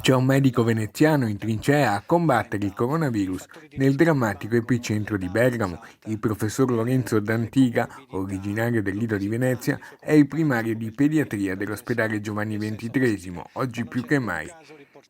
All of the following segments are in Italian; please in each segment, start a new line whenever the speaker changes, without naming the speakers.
C'è un medico veneziano in trincea a combattere il coronavirus nel drammatico epicentro di Bergamo. Il professor Lorenzo D'Antiga, originario del Lido di Venezia, è il primario di pediatria dell'ospedale Giovanni XXIII, oggi più che mai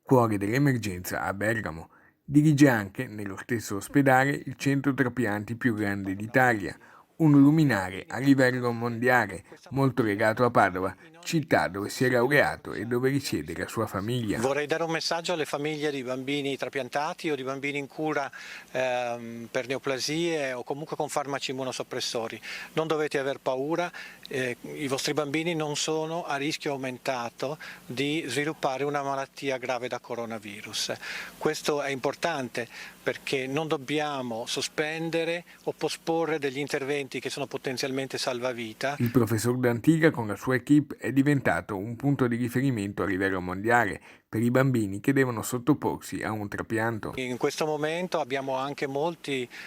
cuore dell'emergenza a Bergamo. Dirige anche, nello stesso ospedale, il centro trapianti più grande d'Italia, un luminare a livello mondiale, molto legato a Padova, città dove si è laureato e dove risiede la sua famiglia.
Vorrei dare un messaggio alle famiglie di bambini trapiantati o di bambini in cura per neoplasie o comunque con farmaci immunosoppressori. Non dovete aver paura, i vostri bambini non sono a rischio aumentato di sviluppare una malattia grave da coronavirus. Questo è importante perché non dobbiamo sospendere o posporre degli interventi che sono potenzialmente salvavita.
Il professor D'Antiga con la sua equipe è diventato un punto di riferimento a livello mondiale per i bambini che devono sottoporsi a un trapianto.
In questo momento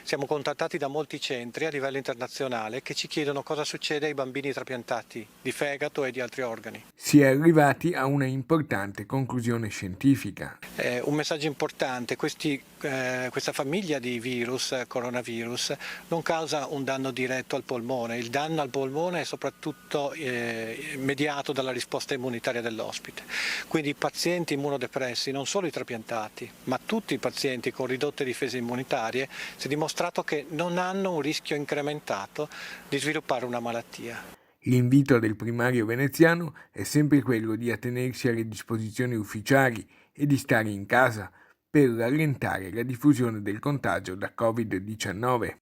siamo contattati da molti centri a livello internazionale che ci chiedono cosa succede ai bambini trapiantati di fegato e di altri organi.
Si è arrivati a una importante conclusione scientifica.
Un messaggio importante, questa famiglia di coronavirus, non causa un danno diretto al polmone, il danno al polmone è soprattutto mediato dalla risposta immunitaria dell'ospite. Quindi i pazienti immunodepressi, non solo i trapiantati, ma tutti i pazienti con ridotte difese immunitarie, si è dimostrato che non hanno un rischio incrementato di sviluppare una malattia.
L'invito del primario veneziano è sempre quello di attenersi alle disposizioni ufficiali e di stare in casa per rallentare la diffusione del contagio da Covid-19.